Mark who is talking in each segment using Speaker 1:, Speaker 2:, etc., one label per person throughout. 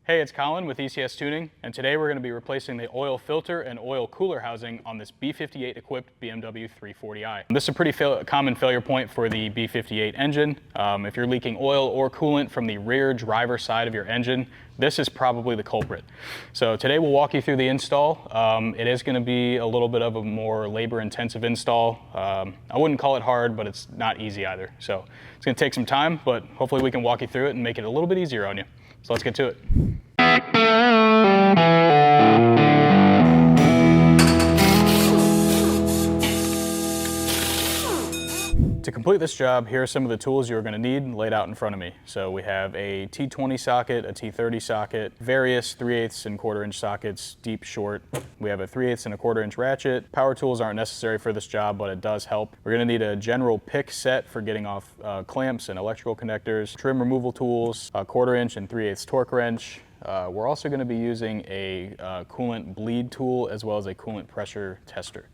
Speaker 1: Hey, it's Colin with ECS Tuning, and today we're going to be replacing the oil filter and oil cooler housing on this B58 equipped BMW 340i. This is a pretty common failure point for the B58 engine. If you're leaking oil or coolant from the rear driver side of your engine, this is probably the culprit. So today we'll walk you through the install. It is going to be a little bit of a more labor-intensive install. I wouldn't call it hard, but it's not easy either. So it's going to take some time, but hopefully we can walk you through it and make it a little bit easier on you. So let's get to it. To complete this job, here are some of the tools you're going to need laid out in front of me. So we have a T20 socket, a T30 socket, various 3/8 and 1/4 inch sockets, deep, short. We have a 3/8 and a 1/4 inch ratchet. Power tools aren't necessary for this job, but it does help. We're going to need a general pick set for getting off clamps and electrical connectors, trim removal tools, a 1/4 inch and 3/8 torque wrench. We're also going to be using a coolant bleed tool as well as a coolant pressure tester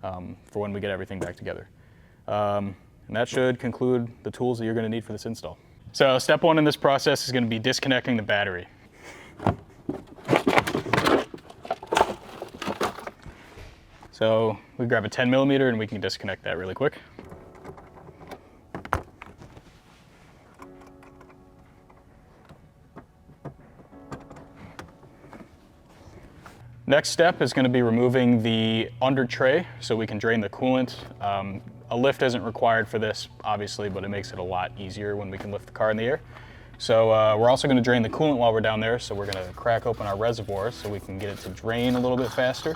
Speaker 1: for when we get everything back together. And that should conclude the tools that you're going to need for this install. So step one in this process is going to be disconnecting the battery. So we grab a 10mm and we can disconnect that really quick. Next step is going to be removing the under tray so we can drain the coolant. A lift isn't required for this, obviously, but it makes it a lot easier when we can lift the car in the air. So we're also going to drain the coolant while we're down there, so we're going to crack open our reservoir so we can get it to drain a little bit faster.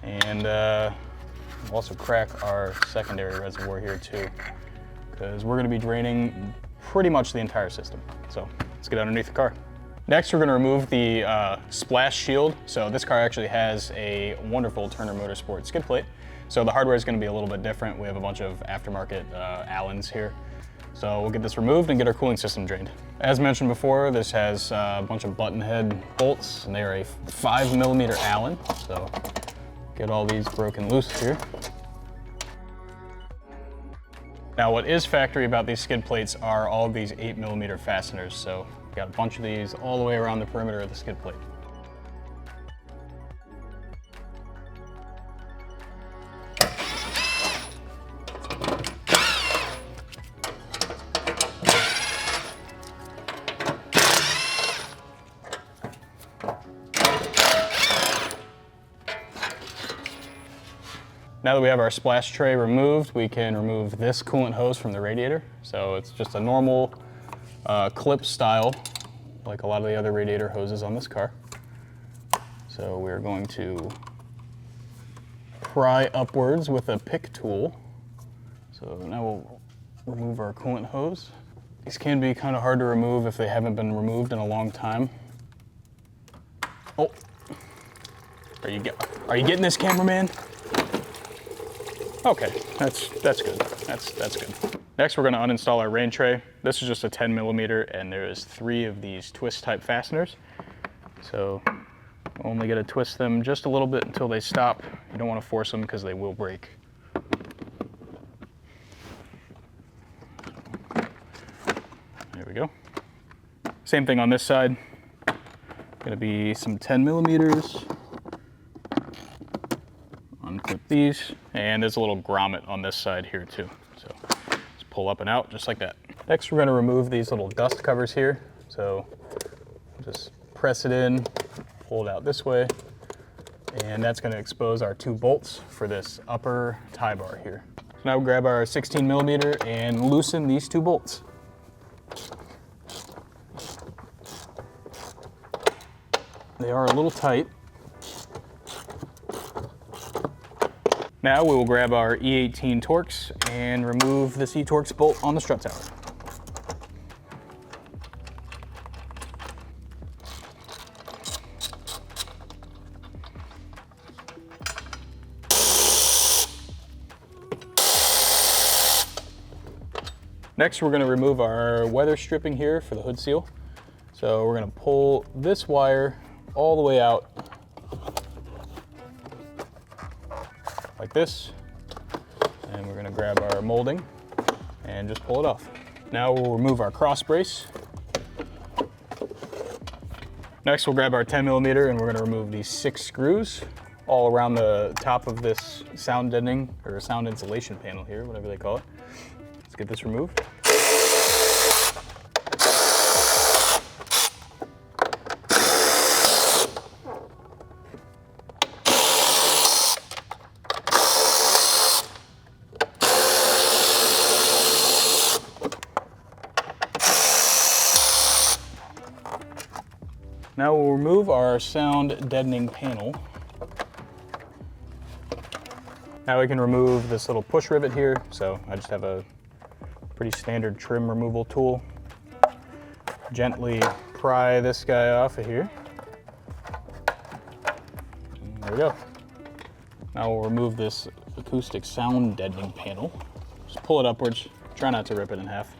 Speaker 1: And we'll also crack our secondary reservoir here too, because we're going to be draining pretty much the entire system. So let's get underneath the car. Next, we're going to remove the splash shield. So this car actually has a wonderful Turner Motorsport skid plate. So the hardware is going to be a little bit different. We have a bunch of aftermarket Allens here. So we'll get this removed and get our cooling system drained. As mentioned before, this has a bunch of button head bolts, and they are a 5mm Allen. So get all these broken loose here. Now, what is factory about these skid plates are all of these 8mm fasteners. So we've got a bunch of these all the way around the perimeter of the skid plate. Now that we have our splash tray removed, we can remove this coolant hose from the radiator. So it's just a normal clip style, like a lot of the other radiator hoses on this car. So we're going to pry upwards with a pick tool. So now we'll remove our coolant hose. These can be kind of hard to remove if they haven't been removed in a long time. Oh, are you getting this, cameraman? Okay, that's good. That's good. Next, we're going to uninstall our rain tray. This is just a 10mm, and there is 3 of these twist type fasteners. So only got to twist them just a little bit until they stop. You don't want to force them because they will break. There we go. Same thing on this side. Going to be some 10mm. Unclip these, and there's a little grommet on this side here too. So just pull up and out just like that. Next, we're going to remove these little dust covers here. So just press it in, pull it out this way, and that's going to expose our 2 bolts for this upper tie bar here. So now we'll grab our 16mm and loosen these 2 bolts. They are a little tight. Now we will grab our E18 Torx and remove this E-Torx bolt on the strut tower. Next, we're going to remove our weather stripping here for the hood seal. So we're going to pull this wire all the way out like this, and we're going to grab our molding and just pull it off. Now we'll remove our cross brace Next, we'll grab our 10mm and we're gonna remove these 6 screws all around the top of this sound deadening or sound insulation panel here, whatever they call it. Let's get this removed. Now we'll remove our sound deadening panel. Now we can remove this little push rivet here. So I just have a pretty standard trim removal tool. Gently pry this guy off of here. And there we go. Now we'll remove this acoustic sound deadening panel. Just pull it upwards, try not to rip it in half.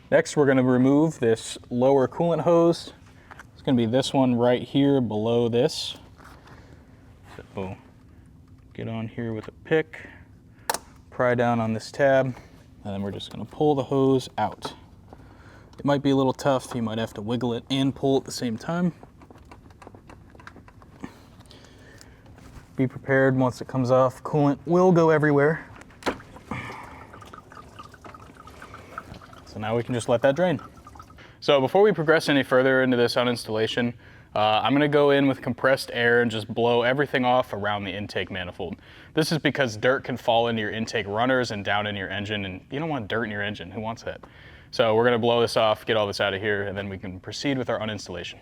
Speaker 1: Next, we're gonna remove this lower coolant hose. It's gonna be this one right here below this. So get on here with a pick, pry down on this tab, and then we're just gonna pull the hose out. It might be a little tough, you might have to wiggle it and pull at the same time. Be prepared, once it comes off, coolant will go everywhere. So now we can just let that drain. So before we progress any further into this uninstallation, I'm gonna go in with compressed air and just blow everything off around the intake manifold. This is because dirt can fall into your intake runners and down in your engine, and you don't want dirt in your engine. Who wants that? So we're gonna blow this off, get all this out of here, and then we can proceed with our uninstallation.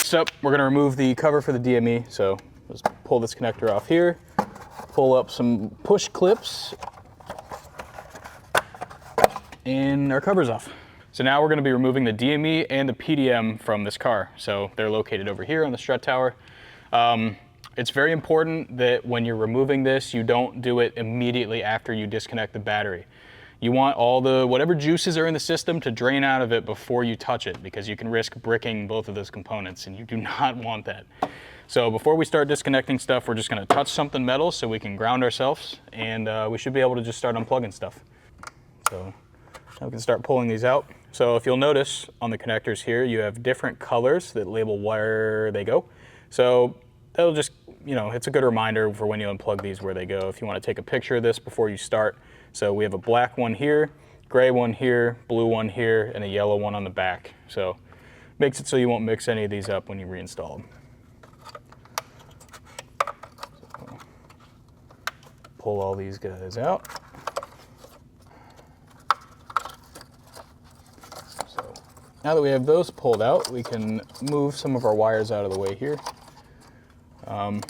Speaker 1: So we're gonna remove the cover for the DME. So let's pull this connector off here, pull up some push clips, and our cover's off. So now we're gonna be removing the DME and the PDM from this car. So they're located over here on the strut tower. It's very important that when you're removing this, you don't do it immediately after you disconnect the battery. You want all the, whatever juices are in the system to drain out of it before you touch it, because you can risk bricking both of those components and you do not want that. So before we start disconnecting stuff, we're just gonna touch something metal so we can ground ourselves, and we should be able to just start unplugging stuff. So now we can start pulling these out. So if you'll notice on the connectors here, you have different colors that label where they go. So that'll just, you know, it's a good reminder for when you unplug these where they go. If you want to take a picture of this before you start. So we have a black one here, gray one here, blue one here, and a yellow one on the back. So makes it so you won't mix any of these up when you reinstall them. So pull all these guys out. Now that we have those pulled out, we can move some of our wires out of the way here. I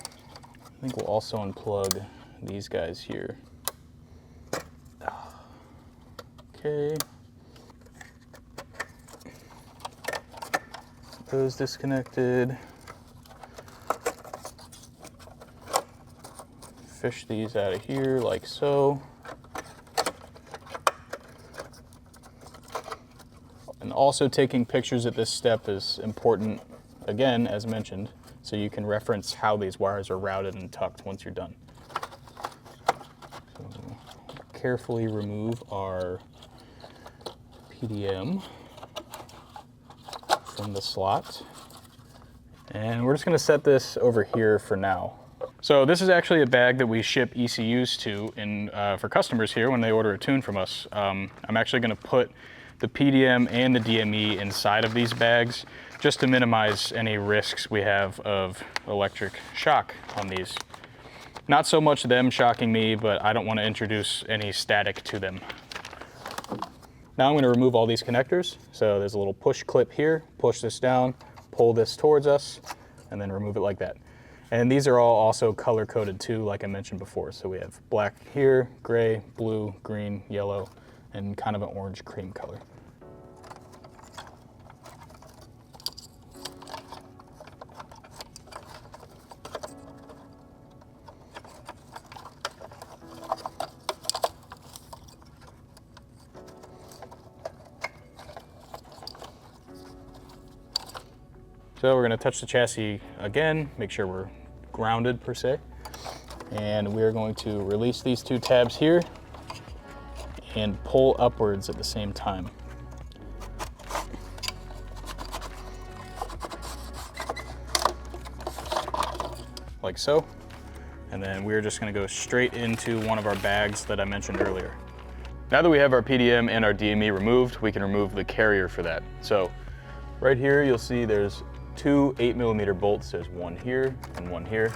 Speaker 1: think we'll also unplug these guys here. Okay. Those disconnected. Fish these out of here like so. And also taking pictures at this step is important, again, as mentioned, so you can reference how these wires are routed and tucked once you're done. So carefully remove our PDM from the slot. And we're just gonna set this over here for now. So this is actually a bag that we ship ECUs to for customers here when they order a tune from us. I'm actually gonna put the PDM and the DME inside of these bags just to minimize any risks we have of electric shock on these. Not so much them shocking me, but I don't want to introduce any static to them. Now I'm going to remove all these connectors. So there's a little push clip here, push this down, pull this towards us, and then remove it like that. And these are all also color coded too, like I mentioned before. So we have black here, gray, blue, green, yellow, and kind of an orange cream color. So we're going to touch the chassis again, make sure we're grounded per se. And we're going to release these two tabs here and pull upwards at the same time. like so. And then we're just gonna go straight into one of our bags that I mentioned earlier. Now that we have our PDM and our DME removed, we can remove the carrier for that. So right here, you'll see there's two 8mm bolts. There's one here and one here.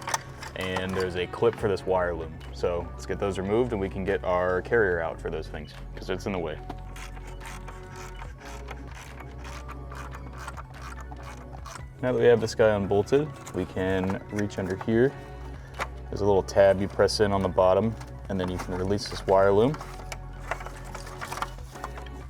Speaker 1: And there's a clip for this wire loom. So let's get those removed and we can get our carrier out for those things because it's in the way. Now that we have this guy unbolted, we can reach under here. There's a little tab you press in on the bottom and then you can release this wire loom.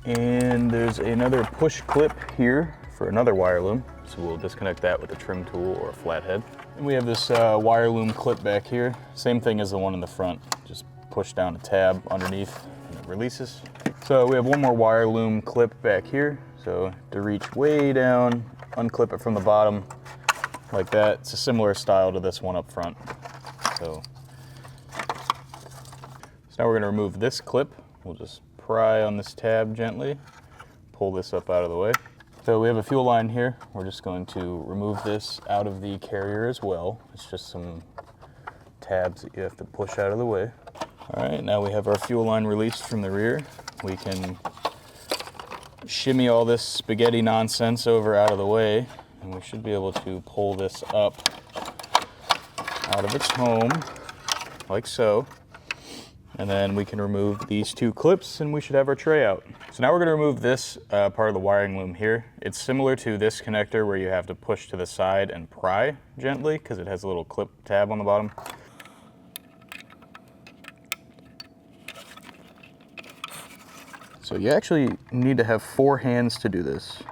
Speaker 1: And there's another push clip here for another wire loom. So we'll disconnect that with a trim tool or a flathead. And we have this wire loom clip back here. Same thing as the one in the front. Just push down a tab underneath and it releases. So we have one more wire loom clip back here. So to reach way down, unclip it from the bottom like that. It's a similar style to this one up front. So now we're gonna remove this clip. We'll just pry on this tab gently, pull this up out of the way. So we have a fuel line here. We're just going to remove this out of the carrier as well. It's just some tabs that you have to push out of the way. All right, now we have our fuel line released from the rear. We can shimmy all this spaghetti nonsense over out of the way, and we should be able to pull this up out of its home, like so. And then we can remove these two clips and we should have our tray out. So now we're gonna remove this part of the wiring loom here. It's similar to this connector where you have to push to the side and pry gently because it has a little clip tab on the bottom. So you actually need to have 4 hands to do this.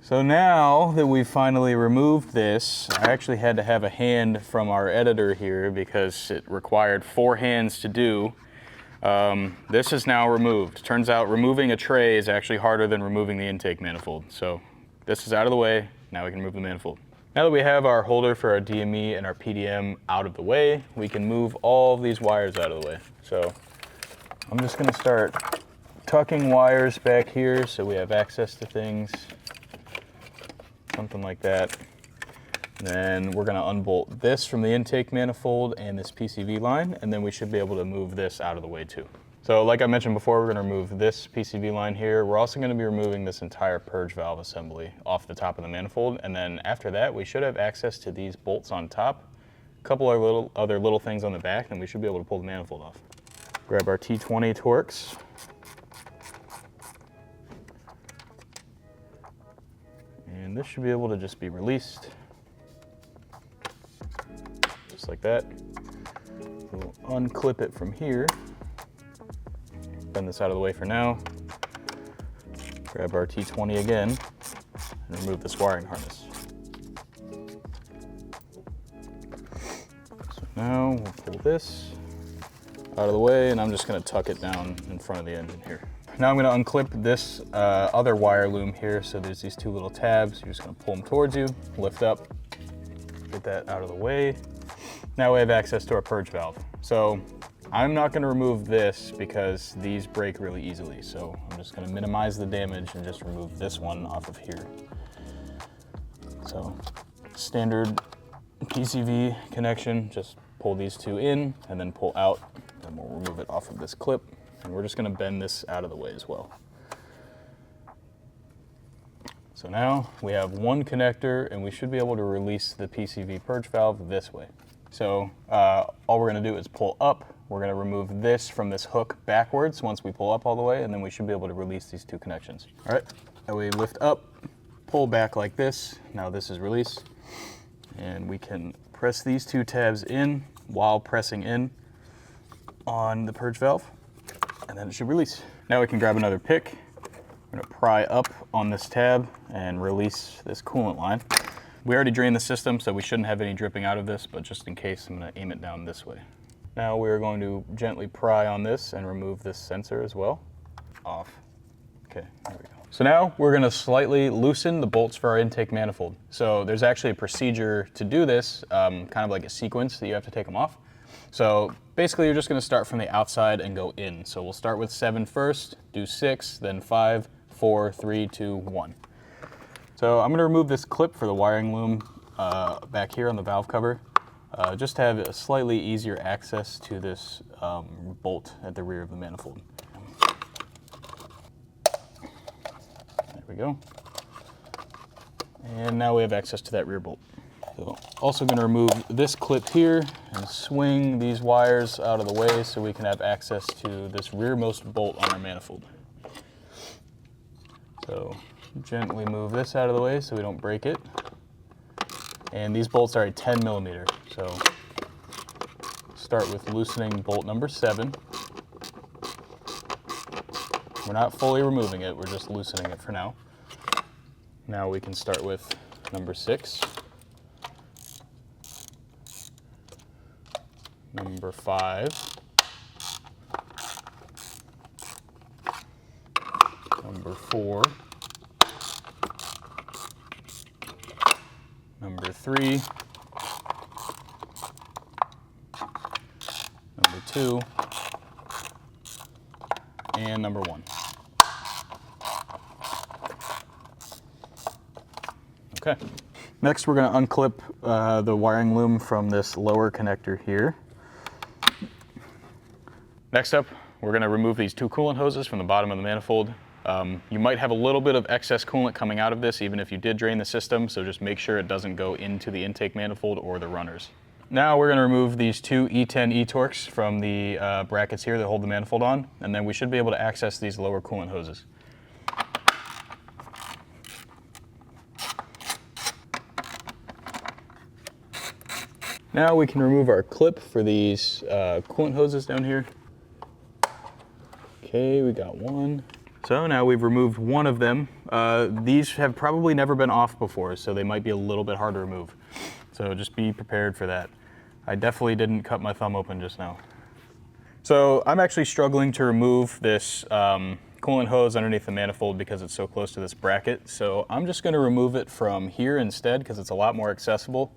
Speaker 1: So now that we've finally removed this, I actually had to have a hand from our editor here because it required 4 hands to do. This is now removed. Turns out removing a tray is actually harder than removing the intake manifold. So this is out of the way. Now we can remove the manifold. Now that we have our holder for our DME and our PDM out of the way, we can move all of these wires out of the way. So I'm just gonna start tucking wires back here so we have access to things. Something like that. And then we're gonna unbolt this from the intake manifold and this PCV line, and then we should be able to move this out of the way too. So like I mentioned before, we're gonna remove this PCV line here. We're also gonna be removing this entire purge valve assembly off the top of the manifold, and then after that, we should have access to these bolts on top, a couple of other little things on the back, and we should be able to pull the manifold off. Grab our T20 Torx. And this should be able to just be released. Just like that. We'll unclip it from here. Bend this out of the way for now. Grab our T20 again and remove this wiring harness. So now we'll pull this out of the way and I'm just gonna tuck it down in front of the engine here. Now I'm gonna unclip this other wire loom here. So there's these 2 little tabs. You're just gonna pull them towards you, lift up, get that out of the way. Now we have access to our purge valve. So I'm not gonna remove this because these break really easily. So I'm just gonna minimize the damage and just remove this one off of here. So standard PCV connection, just pull these 2 in and then pull out, and we'll remove it off of this clip. And we're just gonna bend this out of the way as well. So now we have 1 connector and we should be able to release the PCV purge valve this way. So all we're gonna do is pull up. We're gonna remove this from this hook backwards once we pull up all the way, and then we should be able to release these 2 connections. All right, now we lift up, pull back like this. Now this is released. And we can press these 2 tabs in while pressing in on the purge valve, and then it should release. Now we can grab another pick. We're gonna pry up on this tab and release this coolant line. We already drained the system, so we shouldn't have any dripping out of this, but just in case, I'm gonna aim it down this way. Now we're going to gently pry on this and remove this sensor as well. Off. Okay, there we go. So now we're gonna slightly loosen the bolts for our intake manifold. So there's actually a procedure to do this, kind of like a sequence that you have to take them off. So basically you're just gonna start from the outside and go in. So we'll start with 7 first, do 6, then 5, 4, 3, 2, 1. So I'm gonna remove this clip for the wiring loom back here on the valve cover. just to have a slightly easier access to this bolt at the rear of the manifold. There we go. And now we have access to that rear bolt. So also going to remove this clip here and swing these wires out of the way so we can have access to this rearmost bolt on our manifold. So gently move this out of the way so we don't break it. And these bolts are a 10 millimeter. So start with loosening bolt number 7. We're not fully removing it, we're just loosening it for now. Now we can start with number 6. Number 5, number 4, number 3, number 2, and number 1. Okay. Next, we're going to unclip the wiring loom from this lower connector here. Next up, we're going to remove these 2 coolant hoses from the bottom of the manifold. You might have a little bit of excess coolant coming out of this even if you did drain the system, so just make sure it doesn't go into the intake manifold or the runners. Now we're going to remove these 2 E10 E-Torques from the brackets here that hold the manifold on, and then we should be able to access these lower coolant hoses. Now we can remove our clip for these coolant hoses down here. Okay, we got one. So now we've removed one of them. These have probably never been off before, so they might be a little bit hard to remove. So just be prepared for that. I definitely didn't cut my thumb open just now. So I'm actually struggling to remove this coolant hose underneath the manifold because it's so close to this bracket. So I'm just going to remove it from here instead because it's a lot more accessible.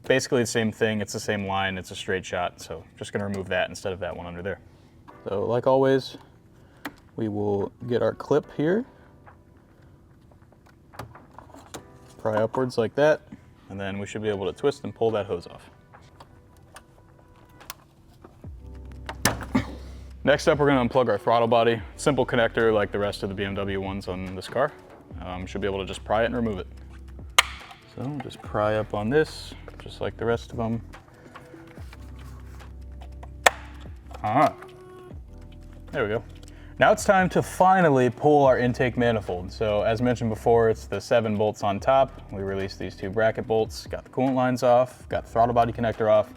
Speaker 1: Basically the same thing, it's the same line, it's a straight shot. So just going to remove that instead of that one under there. So like always, we will get our clip here, pry upwards like that, and then we should be able to twist and pull that hose off. Next up, we're going to unplug our throttle body. Simple connector like the rest of the BMW ones on this car. Should be able to just pry it and remove it. So just pry up on this, just like the rest of them. There we go. Now it's time to finally pull our intake manifold. So as mentioned before, it's the 7 bolts on top. We released these 2 bracket bolts, got the coolant lines off, got the throttle body connector off.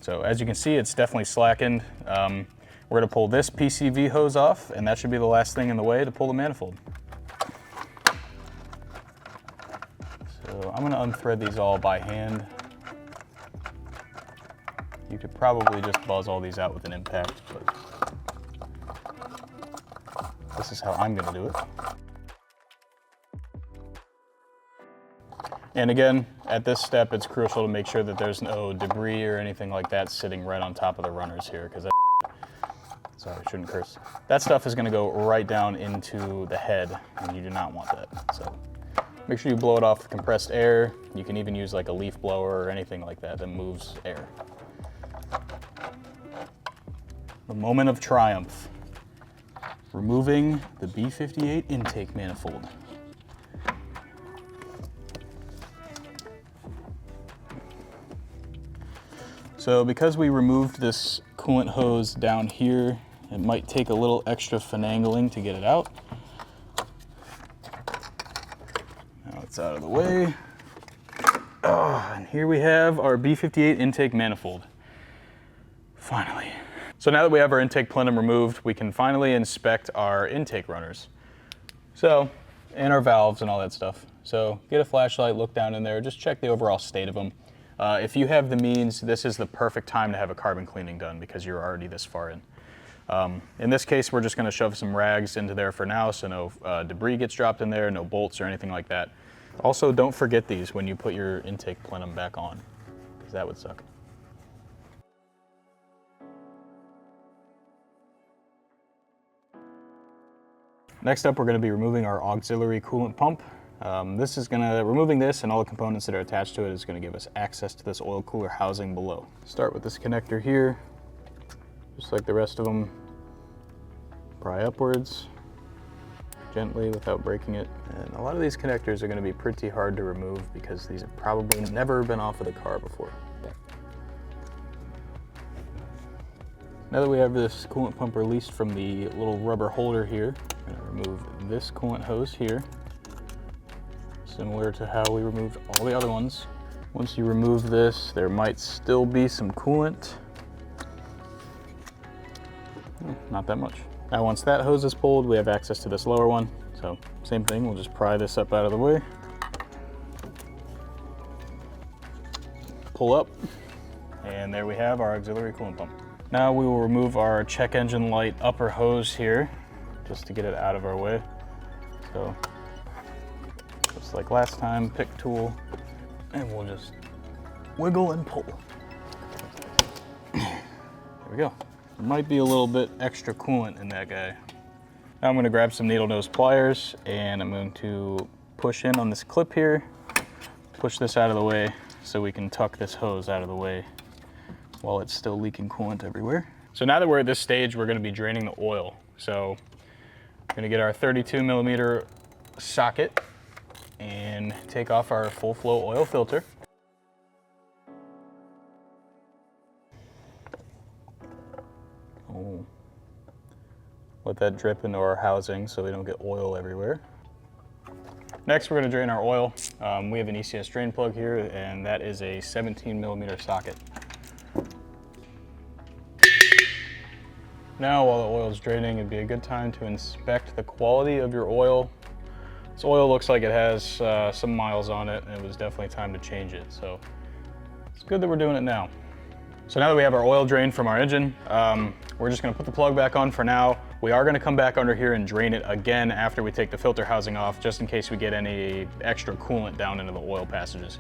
Speaker 1: So as you can see, it's definitely slackened. We're gonna pull this PCV hose off, and that should be the last thing in the way to pull the manifold. So I'm gonna unthread these all by hand. You could probably just buzz all these out with an impact, but this is how I'm going to do it. And again, at this step, it's crucial to make sure that there's no debris or anything like that sitting right on top of the runners here, because that, sorry, I shouldn't curse. That stuff is going to go right down into the head, and you do not want that. So make sure you blow it off with compressed air. You can even use like a leaf blower or anything like that that moves air. The moment of triumph. Removing the B58 intake manifold. So because we removed this coolant hose down here, it might take a little extra finagling to get it out. Now it's out of the way. Oh, and here we have our B58 intake manifold. Finally. So now that we have our intake plenum removed, we can finally inspect our intake runners. So, and our valves and all that stuff. So get a flashlight, look down in there, just check the overall state of them. If you have the means, this is the perfect time to have a carbon cleaning done because you're already this far in. In this case, we're just gonna shove some rags into there for now so no debris gets dropped in there, no bolts or anything like that. Also, don't forget these when you put your intake plenum back on, because that would suck. Next up, we're going to be removing our auxiliary coolant pump. Removing this and all the components that are attached to it is gonna give us access to this oil cooler housing below. Start with this connector here, just like the rest of them. Pry upwards, gently without breaking it. And a lot of these connectors are gonna be pretty hard to remove because these have probably never been off of the car before. Now that we have this coolant pump released from the little rubber holder here, I'm gonna remove this coolant hose here, similar to how we removed all the other ones. Once you remove this, there might still be some coolant. Not that much. Now once that hose is pulled, we have access to this lower one. So same thing, we'll just pry this up out of the way. Pull up, and there we have our auxiliary coolant pump. Now we will remove our check engine light upper hose here, just to get it out of our way. So, just like last time, pick tool, and we'll just wiggle and pull. There we go. There might be a little bit extra coolant in that guy. Now I'm gonna grab some needle nose pliers, and I'm going to push in on this clip here, push this out of the way so we can tuck this hose out of the way while it's still leaking coolant everywhere. So now that we're at this stage, we're gonna be draining the oil. So we're gonna get our 32mm socket and take off our full flow oil filter. Oh. Let that drip into our housing so we don't get oil everywhere. Next, we're gonna drain our oil. We have an ECS drain plug here, and that is a 17mm socket. Now, while the oil is draining, it'd be a good time to inspect the quality of your oil. This oil looks like it has some miles on it, and it was definitely time to change it. So it's good that we're doing it now. So now that we have our oil drained from our engine, we're just gonna put the plug back on for now. We are gonna come back under here and drain it again after we take the filter housing off, just in case we get any extra coolant down into the oil passages.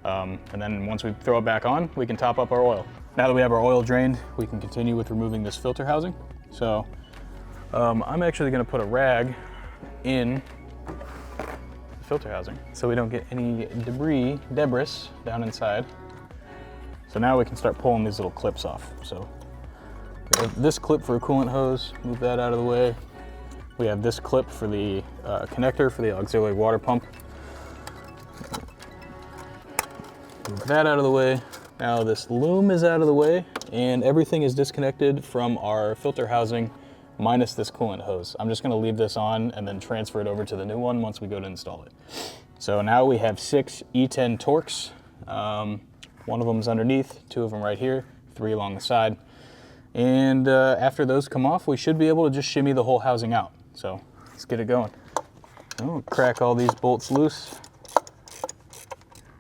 Speaker 1: And then once we throw it back on, we can top up our oil. Now that we have our oil drained, we can continue with removing this filter housing. So I'm actually gonna put a rag in the filter housing so we don't get any debris down inside. So now we can start pulling these little clips off. So we have this clip for a coolant hose, move that out of the way. We have this clip for the connector for the auxiliary water pump. Move that out of the way. Now this loom is out of the way, and everything is disconnected from our filter housing minus this coolant hose. I'm just gonna leave this on and then transfer it over to the new one once we go to install it. So now we have 6 E10 Torx. One of them is underneath, 2 of them right here, 3 along the side. And after those come off, we should be able to just shimmy the whole housing out. So let's get it going. I'll crack all these bolts loose.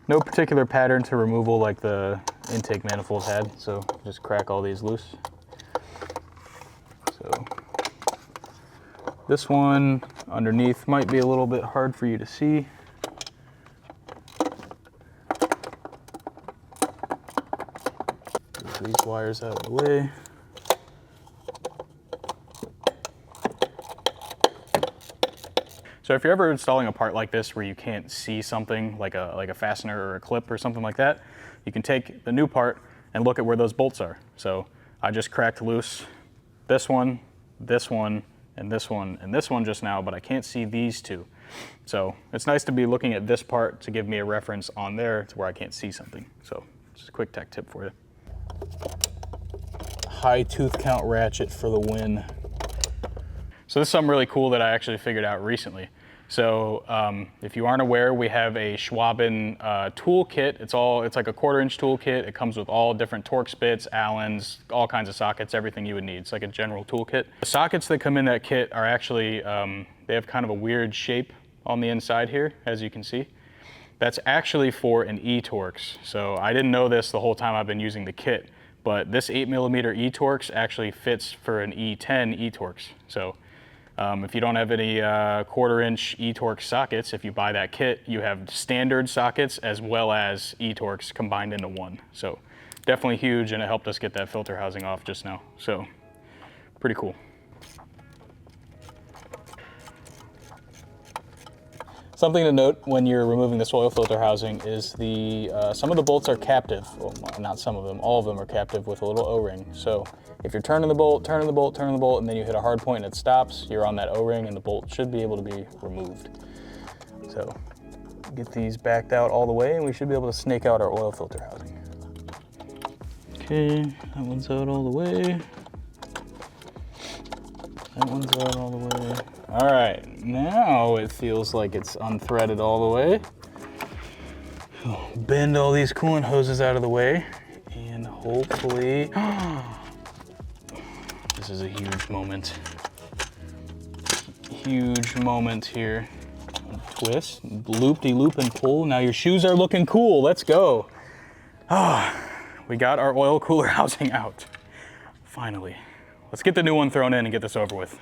Speaker 1: No particular pattern to removal like the intake manifold had, so just crack all these loose. So this one underneath might be a little bit hard for you to see. Move these wires out of the way. So if you're ever installing a part like this where you can't see something like a fastener or a clip or something like that, you can take the new part and look at where those bolts are. So I just cracked loose this one, and this one, and this one just now, but I can't see these two. So it's nice to be looking at this part to give me a reference on there to where I can't see something. So just a quick tech tip for you. High tooth count ratchet for the win. So this is something really cool that I actually figured out recently. So if you aren't aware, we have a Schwaben tool kit. It's like a 1/4-inch tool kit. It comes with all different Torx bits, Allens, all kinds of sockets, everything you would need. It's like a general tool kit. The sockets that come in that kit are actually, they have kind of a weird shape on the inside here, as you can see. That's actually for an E-Torx. So I didn't know this the whole time I've been using the kit, but this 8mm E-Torx actually fits for an E10 E-Torx. So if you don't have any 1/4-inch E-Torx sockets, if you buy that kit, you have standard sockets as well as E-Torx combined into one. So definitely huge, and it helped us get that filter housing off just now. So pretty cool. It's Something to note when you're removing this oil filter housing is some of the bolts are captive. Well, not some of them, all of them are captive with a little O-ring. So if you're turning the bolt, and then you hit a hard point and it stops, you're on that O-ring and the bolt should be able to be removed. So get these backed out all the way and we should be able to snake out our oil filter housing. Okay, that one's out all the way. That one's out all the way. All right, now it feels like it's unthreaded all the way. Bend all these coolant hoses out of the way and hopefully, this is a huge moment. Huge moment here. Twist, loop-de-loop and pull. Now your shoes are looking cool, let's go. We got our oil cooler housing out, finally. Let's get the new one thrown in and get this over with.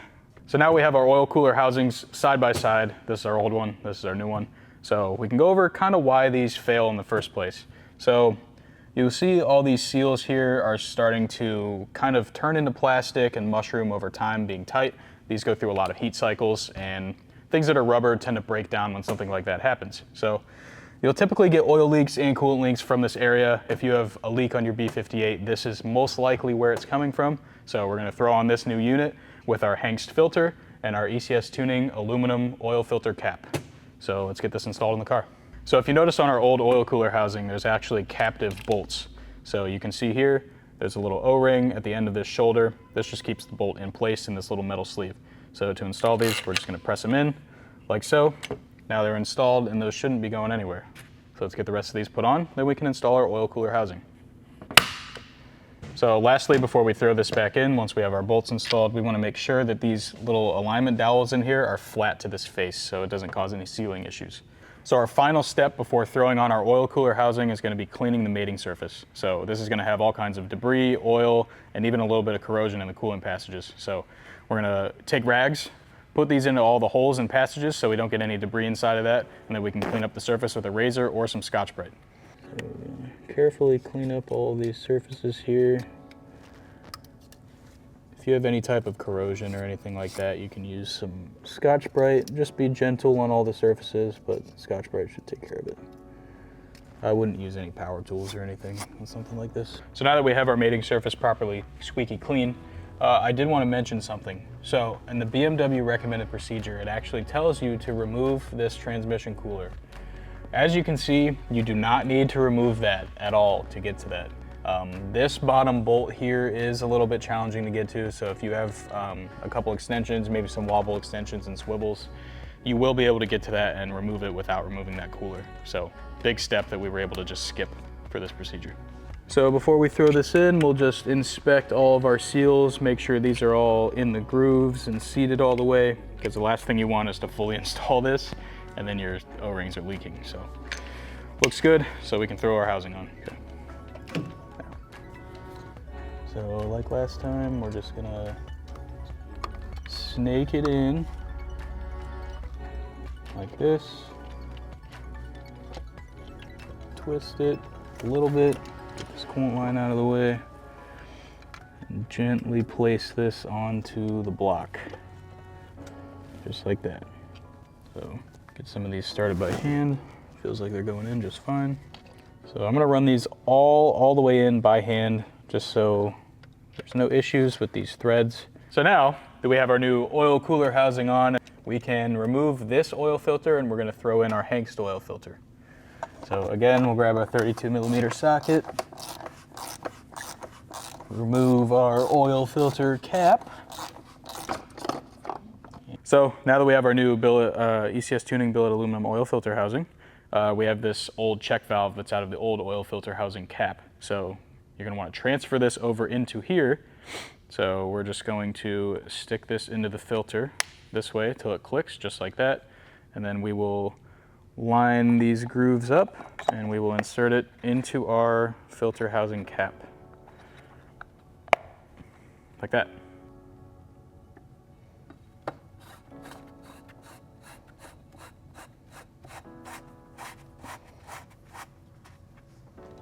Speaker 1: So now we have our oil cooler housings side by side. This is our old one, this is our new one. So we can go over kind of why these fail in the first place. So you'll see all these seals here are starting to kind of turn into plastic and mushroom over time, being tight. These go through a lot of heat cycles, and things that are rubber tend to break down when something like that happens. So you'll typically get oil leaks and coolant leaks from this area. If you have a leak on your B58, this is most likely where it's coming from. So we're gonna throw on this new unit with our Hengst filter and our ECS tuning aluminum oil filter cap. So let's get this installed in the car. So if you notice on our old oil cooler housing, there's actually captive bolts. So you can see here, there's a little O-ring at the end of this shoulder. This just keeps the bolt in place in this little metal sleeve. So to install these, we're just gonna press them in like so. Now they're installed and those shouldn't be going anywhere. So let's get the rest of these put on, then we can install our oil cooler housing. So lastly, before we throw this back in, once we have our bolts installed, we want to make sure that these little alignment dowels in here are flat to this face so it doesn't cause any sealing issues. So our final step before throwing on our oil cooler housing is going to be cleaning the mating surface. So this is going to have all kinds of debris, oil, and even a little bit of corrosion in the coolant passages. So we're going to take rags, put these into all the holes and passages so we don't get any debris inside of that, and then we can clean up the surface with a razor or some Scotch-Brite. So carefully clean up all of these surfaces here. If you have any type of corrosion or anything like that, you can use some Scotch-Brite. Just be gentle on all the surfaces, but Scotch-Brite should take care of it. I wouldn't use any power tools or anything on something like this. So now that we have our mating surface properly squeaky clean, I did want to mention something. So in the BMW recommended procedure, it actually tells you to remove this transmission cooler. As you can see, you do not need to remove that at all to get to that. This bottom bolt here is a little bit challenging to get to, so if you have a couple extensions, maybe some wobble extensions and swivels, you will be able to get to that and remove it without removing that cooler. So big step that we were able to just skip for this procedure. So before we throw this in, we'll just inspect all of our seals, make sure these are all in the grooves and seated all the way, because the last thing you want is to fully install this and then your O-rings are leaking. So looks good, so we can throw our housing on. Okay. So like last time, we're just gonna snake it in like this, twist it a little bit, get this coolant line out of the way, and gently place this onto the block, just like that. So get some of these started by hand. Feels like they're going in just fine. So I'm gonna run these all the way in by hand, just so there's no issues with these threads. So now that we have our new oil cooler housing on, we can remove this oil filter and we're gonna throw in our Hengst oil filter. So again, we'll grab our 32mm socket, remove our oil filter cap. So now that we have our new ECS tuning billet aluminum oil filter housing, we have this old check valve that's out of the old oil filter housing cap. So you're gonna wanna transfer this over into here. So we're just going to stick this into the filter this way till it clicks, just like that. And then we will line these grooves up and we will insert it into our filter housing cap. Like that.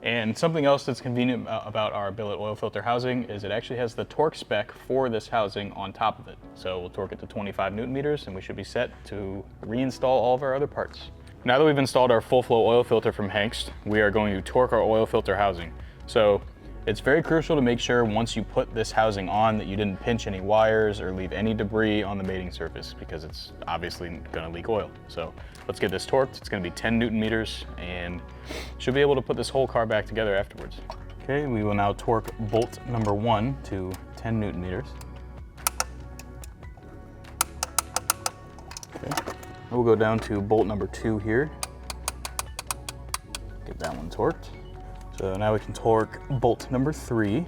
Speaker 1: And something else that's convenient about our billet oil filter housing is it actually has the torque spec for this housing on top of it. So we'll torque it to 25 Newton meters and we should be set to reinstall all of our other parts. Now that we've installed our full flow oil filter from Hengst, we are going to torque our oil filter housing. So it's very crucial to make sure once you put this housing on that you didn't pinch any wires or leave any debris on the mating surface, because it's obviously going to leak oil. So let's get this torqued. It's going to be 10 Newton meters and should be able to put this whole car back together afterwards. Okay, we will now torque bolt number 1 to 10 Newton meters. Okay, we'll go down to bolt number 2 here. Get that one torqued. So now we can torque bolt number 3.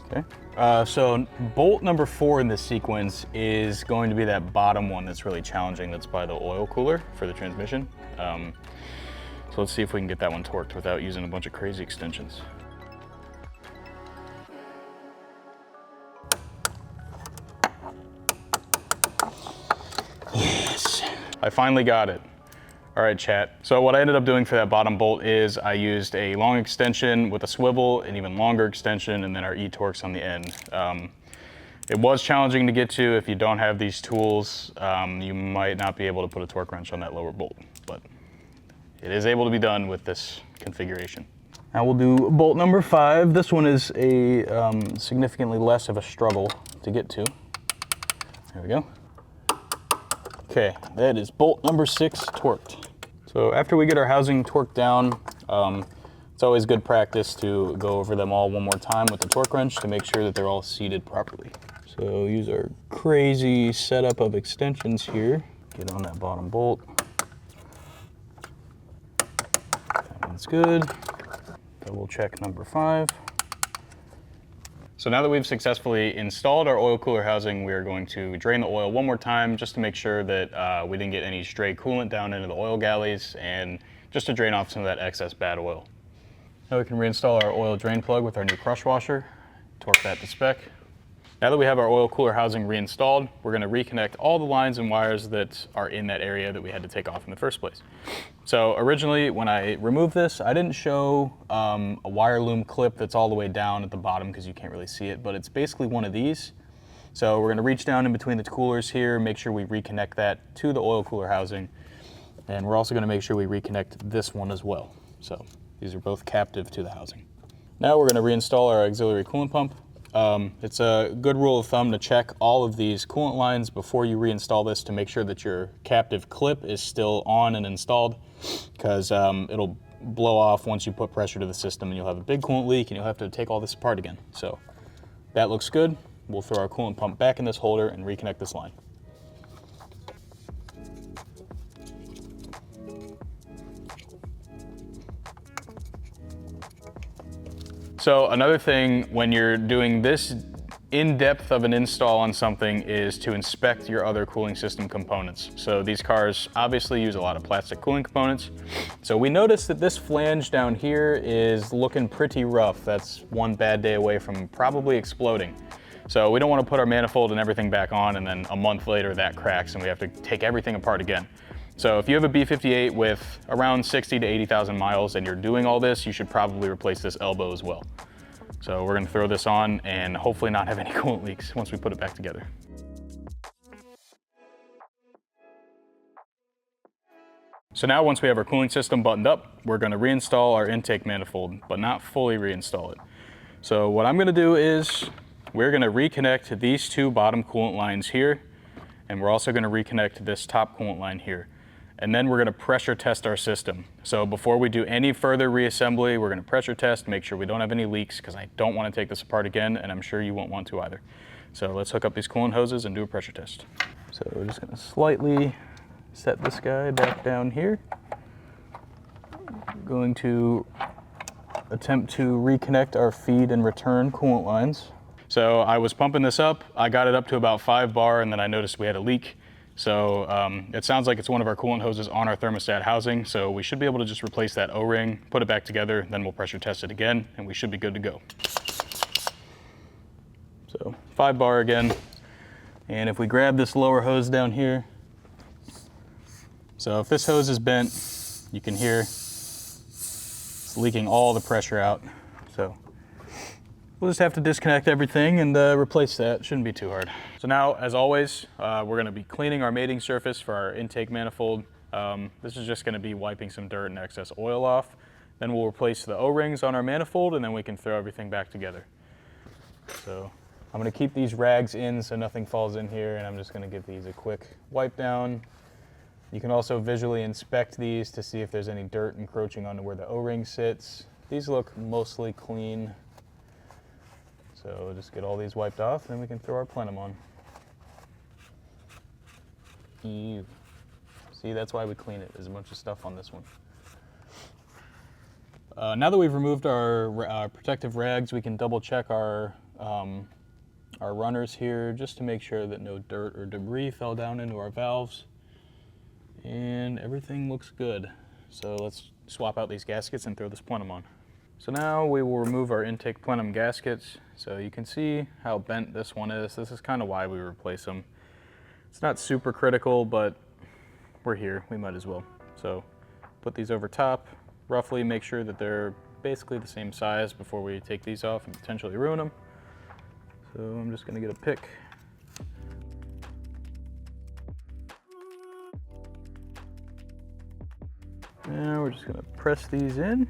Speaker 1: Okay. So bolt number 4 in this sequence is going to be that bottom one that's really challenging. That's by the oil cooler for the transmission. So let's see if we can get that one torqued without using a bunch of crazy extensions. Yes, I finally got it. All right, chat. So what I ended up doing for that bottom bolt is I used a long extension with a swivel, an even longer extension, and then our E-Torques on the end. It was challenging to get to. If you don't have these tools, you might not be able to put a torque wrench on that lower bolt, but it is able to be done with this configuration. Now we'll do bolt number 5. This one is a significantly less of a struggle to get to. There we go. Okay, that is bolt number 6 torqued. So after we get our housing torqued down, it's always good practice to go over them all one more time with the torque wrench to make sure that they're all seated properly. So use our crazy setup of extensions here. Get on that bottom bolt. That one's good. Double check number 5. So now that we've successfully installed our oil cooler housing, we are going to drain the oil one more time just to make sure that we didn't get any stray coolant down into the oil galleys and just to drain off some of that excess bad oil. Now we can reinstall our oil drain plug with our new crush washer, torque that to spec. Now that we have our oil cooler housing reinstalled, we're going to reconnect all the lines and wires that are in that area that we had to take off in the first place. So originally when I removed this, I didn't show a wire loom clip that's all the way down at the bottom because you can't really see it, but it's basically one of these. So we're going to reach down in between the coolers here, make sure we reconnect that to the oil cooler housing, and we're also going to make sure we reconnect this one as well. So these are both captive to the housing. Now we're going to reinstall our auxiliary coolant pump. It's a good rule of thumb to check all of these coolant lines before you reinstall this to make sure that your captive clip is still on and installed, because it'll blow off once you put pressure to the system and you'll have a big coolant leak and you'll have to take all this apart again. So that looks good. We'll throw our coolant pump back in this holder and reconnect this line. So another thing when you're doing this in-depth of an install on something is to inspect your other cooling system components. So these cars obviously use a lot of plastic cooling components. So we noticed that this flange down here is looking pretty rough. That's one bad day away from probably exploding. So we don't want to put our manifold and everything back on and then a month later that cracks and we have to take everything apart again. So if you have a B58 with around 60 to 80,000 miles and you're doing all this, you should probably replace this elbow as well. So we're going to throw this on and hopefully not have any coolant leaks once we put it back together. So now once we have our cooling system buttoned up, we're going to reinstall our intake manifold, but not fully reinstall it. So what I'm going to do is we're going to reconnect these two bottom coolant lines here, and we're also going to reconnect this top coolant line here. And then we're going to pressure test our system. So before we do any further reassembly, we're going to pressure test, make sure we don't have any leaks, because I don't want to take this apart again, and I'm sure you won't want to either. So let's hook up these coolant hoses and do a pressure test. So we're just going to slightly set this guy back down here. We're going to attempt to reconnect our feed and return coolant lines. So I was pumping this up, I got it up to about 5 bar, and then I noticed we had a leak. So it sounds like it's one of our coolant hoses on our thermostat housing, so we should be able to just replace that O-ring, put it back together, then we'll pressure test it again, and we should be good to go. So 5 bar again, and if we grab this lower hose down here, So if this hose is bent, you can hear it's leaking all the pressure out. So we'll just have to disconnect everything and replace that. Shouldn't be too hard. So now, as always, we're gonna be cleaning our mating surface for our intake manifold. This is just gonna be wiping some dirt and excess oil off. Then we'll replace the O-rings on our manifold, and then we can throw everything back together. So I'm gonna keep these rags in so nothing falls in here, and I'm just gonna give these a quick wipe down. You can also visually inspect these to see if there's any dirt encroaching onto where the O-ring sits. These look mostly clean. So we'll just get all these wiped off, and then we can throw our plenum on. Ew. See, that's why we clean it. There's a bunch of stuff on this one. Now that we've removed our protective rags, we can double check our runners here just to make sure that no dirt or debris fell down into our valves. And everything looks good. So let's swap out these gaskets and throw this plenum on. So now we will remove our intake plenum gaskets. So you can see how bent this one is. This is kind of why we replace them. It's not super critical, but we're here, we might as well. So put these over top, roughly make sure that they're basically the same size before we take these off and potentially ruin them. So I'm just gonna get a pick. Now we're just gonna press these in,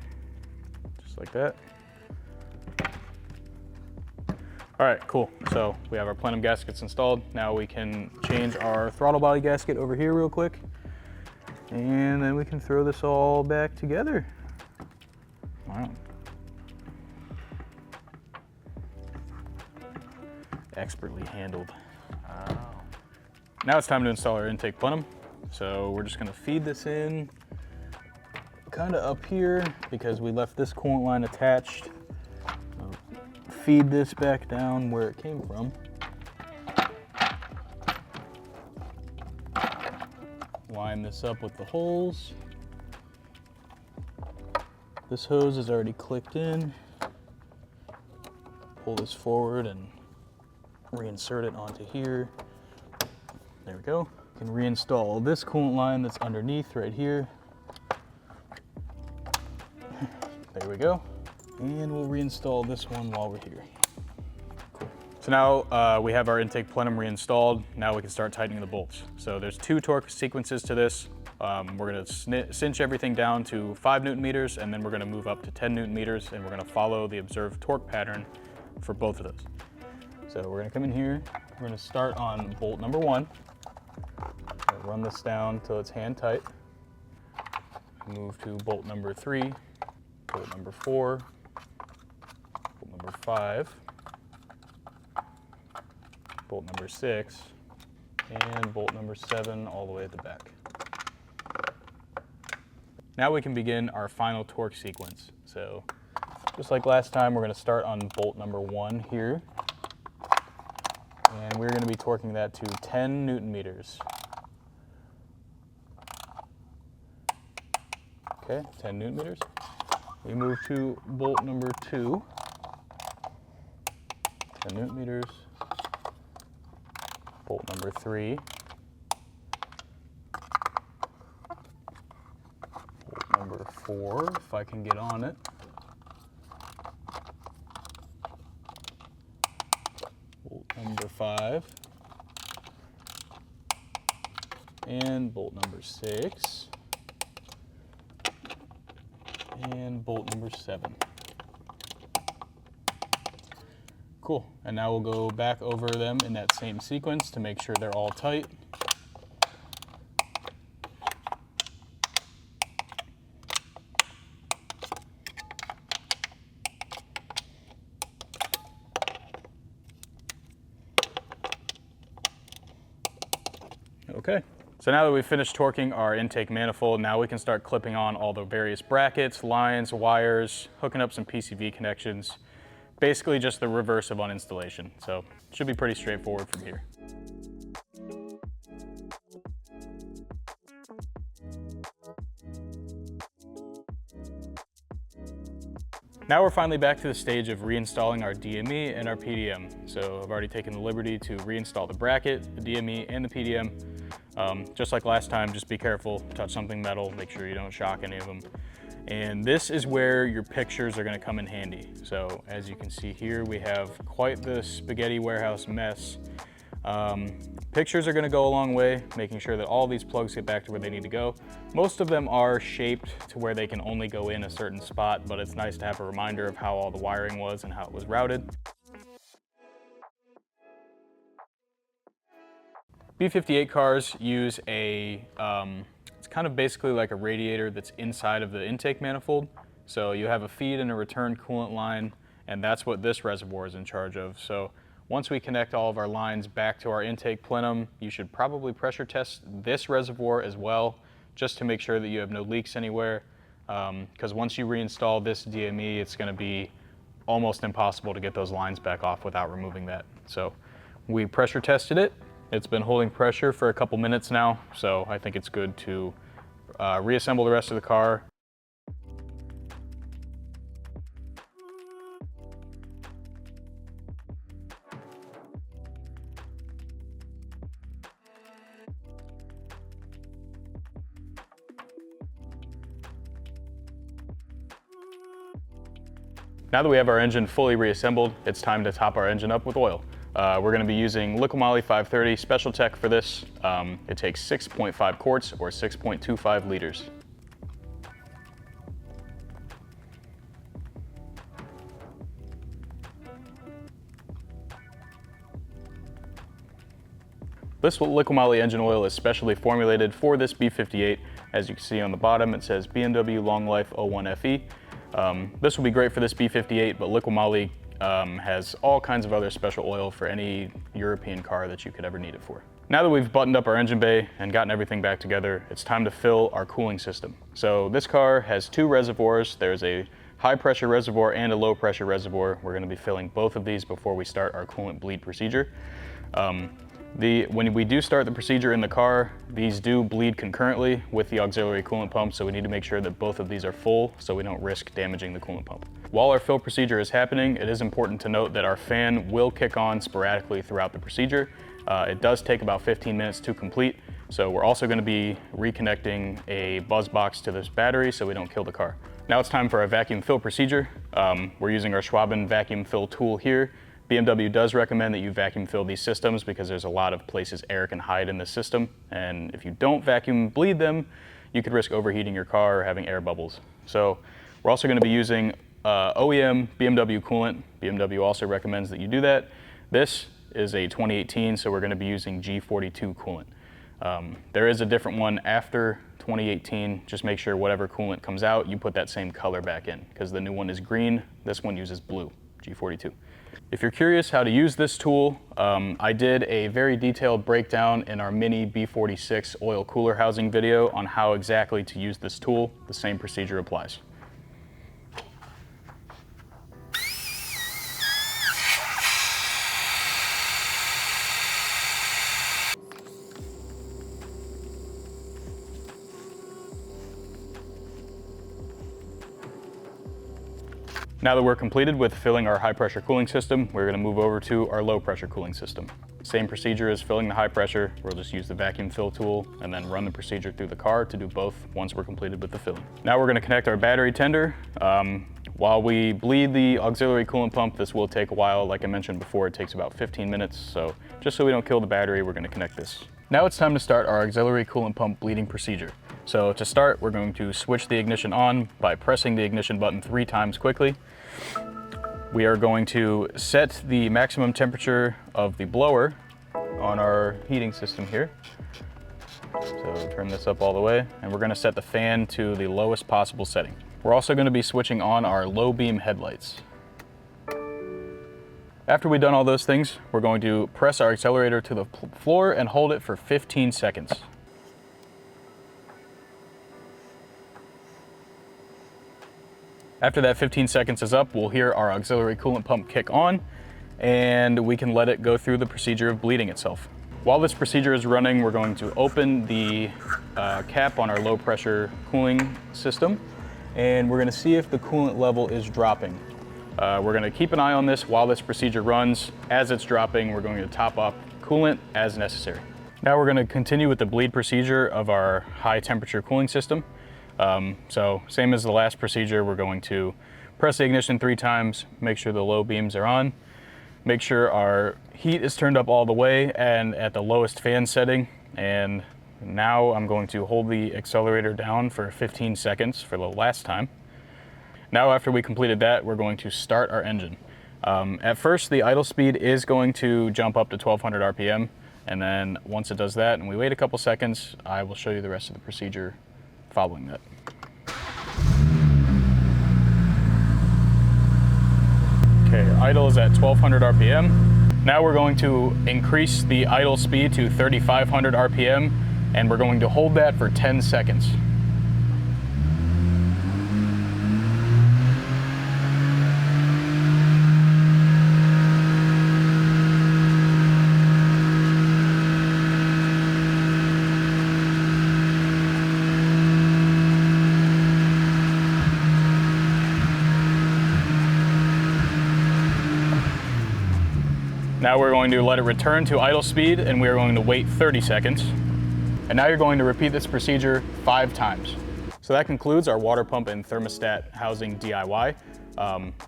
Speaker 1: just like that. All right, cool. So we have our plenum gaskets installed. Now we can change our throttle body gasket over here real quick. And then we can throw this all back together. Wow. Expertly handled. Wow. Now it's time to install our intake plenum. So we're just gonna feed this in kind of up here because we left this coolant line attached. Feed this back down where it came from. Line this up with the holes. This hose is already clicked in. Pull this forward and reinsert it onto here. There we go. You can reinstall this coolant line that's underneath right here. There we go. And we'll reinstall this one while we're here. Cool. So now we have our intake plenum reinstalled. Now we can start tightening the bolts. So there's 2 torque sequences to this. We're gonna cinch everything down to 5 Newton meters, and then we're gonna move up to 10 Newton meters, and we're gonna follow the observed torque pattern for both of those. So we're gonna come in here. We're gonna start on bolt number 1. Run this down till it's hand tight. Move to bolt number 3, bolt number 4, bolt number 5, bolt number 6, and bolt number 7 all the way at the back. Now we can begin our final torque sequence. So just like last time, we're going to start on bolt number 1 here. And we're going to be torquing that to 10 Newton meters. Okay, 10 Newton meters. We move to bolt number 2, 10 Newton meters. Bolt number 3. Bolt number 4, if I can get on it. Bolt number 5. And bolt number 6. And bolt number 7. Cool, and now we'll go back over them in that same sequence to make sure they're all tight. Okay, so now that we've finished torquing our intake manifold, now we can start clipping on all the various brackets, lines, wires, hooking up some PCV connections. Basically just the reverse of uninstallation. So it should be pretty straightforward from here. Now we're finally back to the stage of reinstalling our DME and our PDM. So I've already taken the liberty to reinstall the bracket, the DME, and the PDM. Just like last time, just be careful, touch something metal, make sure you don't shock any of them. And this is where your pictures are gonna come in handy. So as you can see here, we have quite the spaghetti warehouse mess. Pictures are gonna go a long way, making sure that all these plugs get back to where they need to go. Most of them are shaped to where they can only go in a certain spot, but it's nice to have a reminder of how all the wiring was and how it was routed. B58 cars use it's kind of basically like a radiator that's inside of the intake manifold. So you have a feed and a return coolant line, and that's what this reservoir is in charge of. So once we connect all of our lines back to our intake plenum, you should probably pressure test this reservoir as well, just to make sure that you have no leaks anywhere. Because once you reinstall this DME, it's going to be almost impossible to get those lines back off without removing that. So we pressure tested it. It's been holding pressure for a couple minutes now, so I think it's good to reassemble the rest of the car. Now that we have our engine fully reassembled, it's time to top our engine up with oil. We're going to be using Reconnecting 530 Special Tech for this. It takes 6.5 quarts or 6.25 liters. This Liqui-Moly engine oil is specially formulated for this B58. As you can see on the bottom, it says BMW Long Life 01FE. This will be great for this B58, but Liqui-Moly has all kinds of other special oil for any European car that you could ever need it for. Now that we've buttoned up our engine bay and gotten everything back together, it's time to fill our cooling system. So this car has two reservoirs. There's a high pressure reservoir and a low pressure reservoir. We're going to be filling both of these before we start our coolant bleed procedure. When we do start the procedure in the car, these do bleed concurrently with the auxiliary coolant pump, so we need to make sure that both of these are full so we don't risk damaging the coolant pump. While our fill procedure is happening, it is important to note that our fan will kick on sporadically throughout the procedure. It does take about 15 minutes to complete, so we're also going to be reconnecting a buzz box to this battery so we don't kill the car. Now it's time for our vacuum fill procedure. We're using our Schwaben vacuum fill tool here. BMW does recommend that you vacuum fill these systems because there's a lot of places air can hide in the system, and if you don't vacuum bleed them, you could risk overheating your car or having air bubbles. So we're also going to be using OEM BMW coolant. BMW also recommends that you do that. This is a 2018, so we're going to be using G42 coolant. There is a different one after 2018. Just make sure whatever coolant comes out, you put that same color back in, because the new one is green, this one uses blue, G42. If you're curious how to use this tool, I did a very detailed breakdown in our mini B46 oil cooler housing video on how exactly to use this tool. The same procedure applies. Now that we're completed with filling our high pressure cooling system, we're going to move over to our low pressure cooling system. Same procedure as filling the high pressure. We'll just use the vacuum fill tool and then run the procedure through the car to do both once we're completed with the filling. Now we're going to connect our battery tender. While we bleed the auxiliary coolant pump, this will take a while. Like I mentioned before, it takes about 15 minutes. So just so we don't kill the battery, we're going to connect this. Now it's time to start our auxiliary coolant pump bleeding procedure. So to start, we're going to switch the ignition on by pressing the ignition button 3 times quickly. We are going to set the maximum temperature of the blower on our heating system here. So turn this up all the way, and we're going to set the fan to the lowest possible setting. We're also going to be switching on our low beam headlights. After we've done all those things, we're going to press our accelerator to the floor and hold it for 15 seconds. After that 15 seconds is up, we'll hear our auxiliary coolant pump kick on, and we can let it go through the procedure of bleeding itself. While this procedure is running, we're going to open the cap on our low pressure cooling system, and we're going to see if the coolant level is dropping. We're going to keep an eye on this while this procedure runs. As it's dropping, we're going to top up coolant as necessary. Now we're going to continue with the bleed procedure of our high temperature cooling system. So same as the last procedure, we're going to press the ignition 3 times, make sure the low beams are on, make sure our heat is turned up all the way and at the lowest fan setting. And now I'm going to hold the accelerator down for 15 seconds for the last time. Now after we completed that, we're going to start our engine. At first, the idle speed is going to jump up to 1200 RPM. And then once it does that and we wait a couple seconds, I will show you the rest of the procedure following that. Okay, idle is at 1200 RPM. Now we're going to increase the idle speed to 3500 RPM and we're going to hold that for 10 seconds. Now we're going to let it return to idle speed and we are going to wait 30 seconds. And now you're going to repeat this procedure 5 times. So that concludes our water pump and thermostat housing DIY.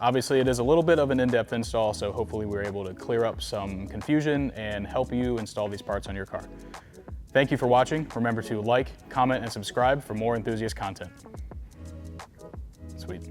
Speaker 1: Obviously it is a little bit of an in-depth install, so hopefully we're able to clear up some confusion and help you install these parts on your car. Thank you for watching. Remember to like, comment, and subscribe for more enthusiast content. Sweet.